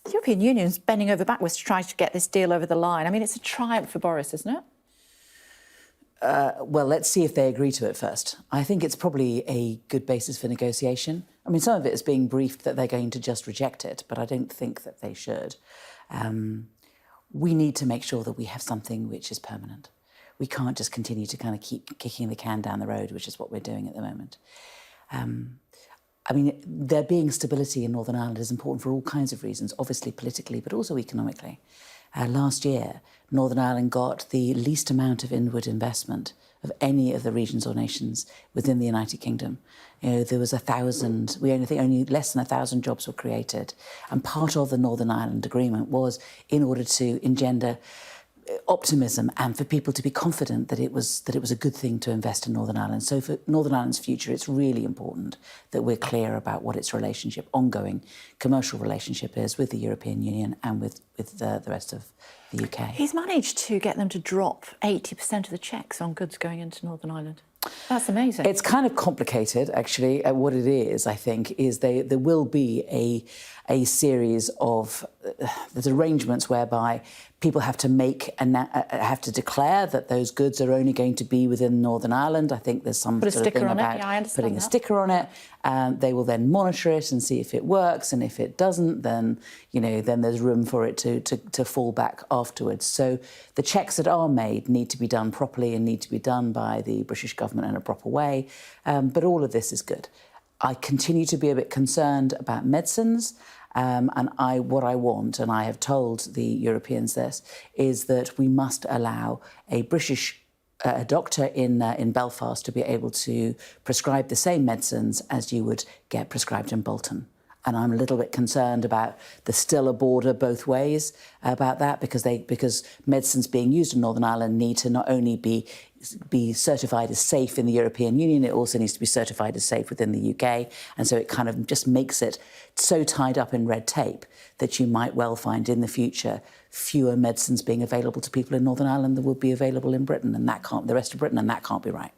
The European Union's bending over backwards to try to get this deal over the line. I mean, it's a triumph for Boris, isn't it? Well, let's see if they agree to it first. I think it's probably a good basis for negotiation. I mean, some of it is being briefed that they're going to just reject it, but I don't think that they should. We need to make sure that we have something which is permanent. We can't just continue to kind of keep kicking the can down the road, which is what we're doing at the moment. I mean, there being stability in Northern Ireland is important for all kinds of reasons, obviously politically, but also economically. Last year, Northern Ireland got the least amount of inward investment of any of the regions or nations within the United Kingdom. You know, there was 1,000, only less than 1,000 jobs were created. And part of the Northern Ireland Agreement was in order to engender optimism and for people to be confident that it was a good thing to invest in Northern Ireland. So for Northern Ireland's future, it's really important that we're clear about what its relationship, ongoing commercial relationship is with the European Union and with the rest of the UK. He's managed to get them to drop 80% of the checks on goods going into Northern Ireland. That's amazing. It's kind of complicated, actually. What it is, I think, is there will be a series of there's arrangements whereby people have to declare that those goods are only going to be within Northern Ireland. I think there's some sort of thing about putting a sticker on it. They will then monitor it and see if it works, and if it doesn't, then then there's room for it to fall back afterwards. So the checks that are made need to be done properly and need to be done by the British government in a proper way. But all of this is good. I continue to be a bit concerned about medicines. And what I want, and I have told the Europeans this, is that we must allow a British doctor in Belfast to be able to prescribe the same medicines as you would get prescribed in Bolton. And I'm a little bit concerned about there's still a border both ways about that, because medicines being used in Northern Ireland need to not only be certified as safe in the European Union, it also needs to be certified as safe within the UK. And so it kind of just makes it so tied up in red tape that you might well find in the future fewer medicines being available to people in Northern Ireland than would be available in Britain, and the rest of Britain, and that can't be right.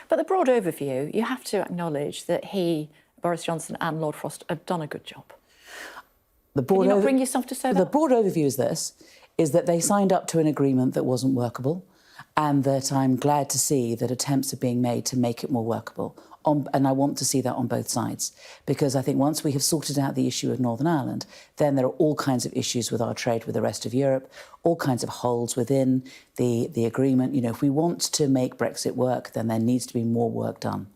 But the broad overview, you have to acknowledge that Boris Johnson and Lord Frost have done a good job. Can you not bring yourself to say that? The broad overview is that they signed up to an agreement that wasn't workable, and that I'm glad to see that attempts are being made to make it more workable. And I want to see that on both sides, because I think once we have sorted out the issue of Northern Ireland, then there are all kinds of issues with our trade with the rest of Europe, all kinds of holes within the agreement. If we want to make Brexit work, then there needs to be more work done.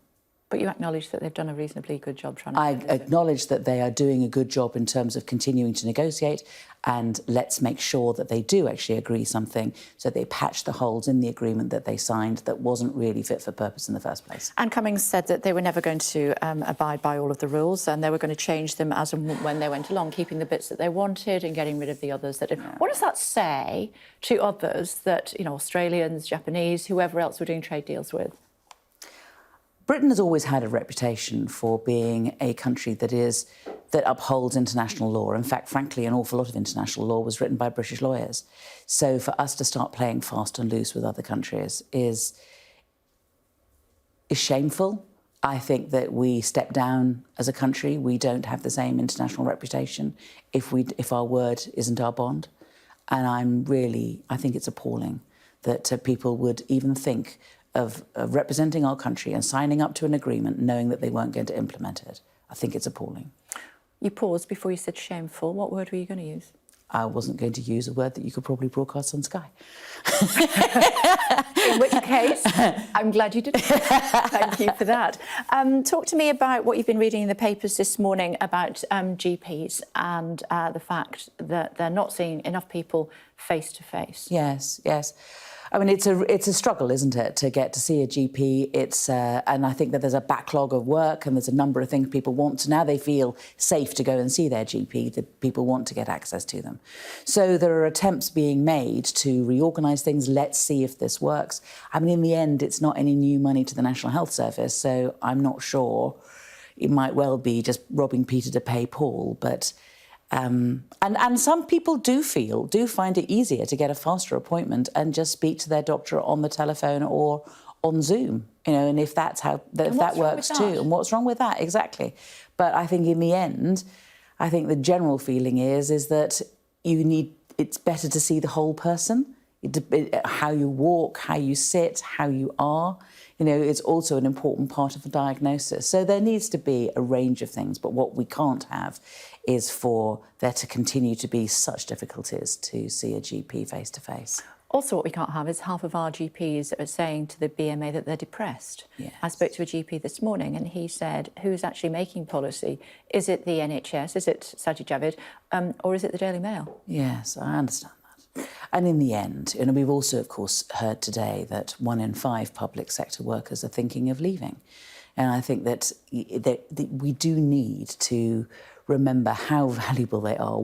But you acknowledge that they've done a reasonably good job trying to... I acknowledge that they are doing a good job in terms of continuing to negotiate, and let's make sure that they do actually agree something so they patch the holes in the agreement that they signed that wasn't really fit for purpose in the first place. Anne Cummings said that they were never going to abide by all of the rules, and they were going to change them as and when they went along, keeping the bits that they wanted and getting rid of the others that didn't. Yeah. What does that say to others that, Australians, Japanese, whoever else we're doing trade deals with? Britain has always had a reputation for being a country that upholds international law. In fact, frankly, an awful lot of international law was written by British lawyers. So for us to start playing fast and loose with other countries is shameful. I think that we step down as a country. We don't have the same international reputation if our word isn't our bond. And I think it's appalling that people would even think of representing our country and signing up to an agreement knowing that they weren't going to implement it. I think it's appalling. You paused before you said shameful. What word were you going to use? I wasn't going to use a word that you could probably broadcast on Sky. In which case, I'm glad you didn't. Thank you for that. Talk to me about what you've been reading in the papers this morning about GPs and the fact that they're not seeing enough people face to face. Yes. I mean, it's a struggle, isn't it, to get to see a GP? And I think that there's a backlog of work, and there's a number of things people want. So now they feel safe to go and see their GP. That people want to get access to them. So there are attempts being made to reorganise things. Let's see if this works. I mean, in the end, it's not any new money to the National Health Service, so I'm not sure. It might well be just robbing Peter to pay Paul, but. And some people do find it easier to get a faster appointment and just speak to their doctor on the telephone or on Zoom, and if that's how, if that works too. And what's wrong with that? Exactly. But I think in the end, I think the general feeling is that it's better to see the whole person, how you walk, how you sit, how you are. You know, it's also an important part of the diagnosis. So there needs to be a range of things, but what we can't have is for there to continue to be such difficulties to see a GP face to face. Also, what we can't have is half of our GPs that are saying to the BMA that they're depressed. Yes. I spoke to a GP this morning and he said, who's actually making policy? Is it the NHS? Is it Sajid Javid? Or is it the Daily Mail? Yes, I understand that. And in the end, and we've also, of course, heard today that 1 in 5 public sector workers are thinking of leaving. And I think that we do need to remember how valuable they are,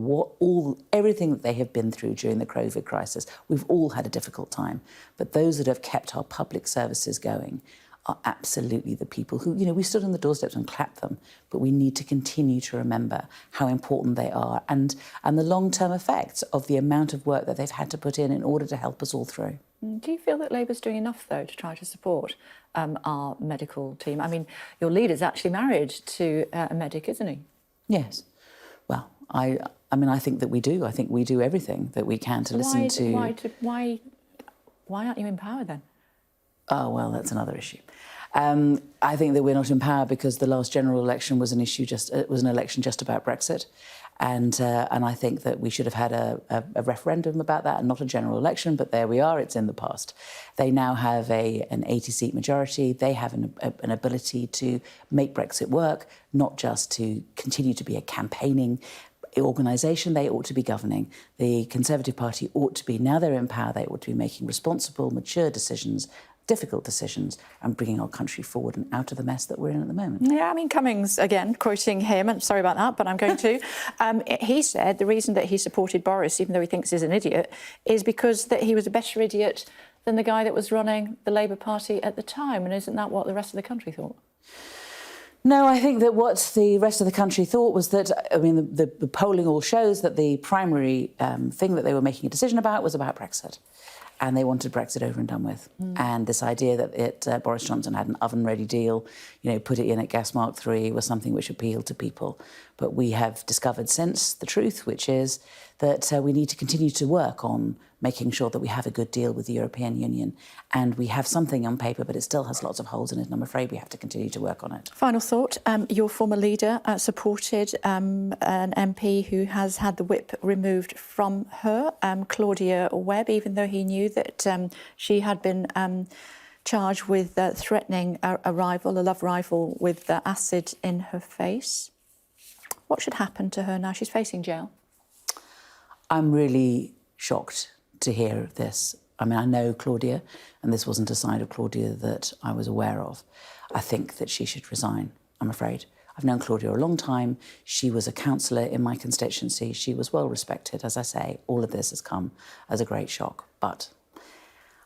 everything that they have been through during the COVID crisis. We've all had a difficult time, but those that have kept our public services going are absolutely the people who, you know, we stood on the doorsteps and clapped them, but we need to continue to remember how important they are and the long-term effects of the amount of work that they've had to put in order to help us all through. Do you feel that Labour's doing enough, though, to try to support our medical team? I mean, your leader's actually married to a medic, isn't he? Yes. Well, I mean, I think that we do. I think we do everything that we can to listen to... Why aren't you in power, then? Oh, well, that's another issue. I think that we're not in power because the last general election was an election just about Brexit. And I think that we should have had a referendum about that and not a general election, but there we are, it's in the past. They now have an 80-seat majority. They have an ability to make Brexit work, not just to continue to be a campaigning organisation. They ought to be governing. The Conservative Party ought to be, now they're in power, they ought to be making responsible, mature decisions, difficult decisions, and bringing our country forward and out of the mess that we're in at the moment. Yeah, I mean, Cummings, again, quoting him, and sorry about that, but I'm going to, he said the reason that he supported Boris, even though he thinks he's an idiot, is because that he was a better idiot than the guy that was running the Labour Party at the time. And isn't that what the rest of the country thought? No, I think that what the rest of the country thought was that, I mean, the polling all shows that the primary thing that they were making a decision about was about Brexit. And they wanted Brexit over and done with. And this idea that Boris Johnson had an oven-ready deal, you know, put it in at gas mark 3 was something which appealed to people. But we have discovered since the truth, which is that we need to continue to work on making sure that we have a good deal with the European Union. And we have something on paper, but it still has lots of holes in it, and I'm afraid we have to continue to work on it. Final thought, your former leader supported an MP who has had the whip removed from her, Claudia Webbe, even though he knew that she had been charged with threatening a love rival with acid in her face. What should happen to her now? She's facing jail. I'm really shocked to hear of this. I mean, I know Claudia, and this wasn't a side of Claudia that I was aware of. I think that she should resign, I'm afraid. I've known Claudia a long time. She was a councillor in my constituency. She was well respected. As I say, all of this has come as a great shock. But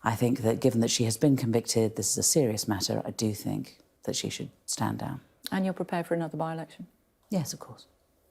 I think that given that she has been convicted, this is a serious matter, I do think that she should stand down. And you're prepared for another by-election? Yes, of course.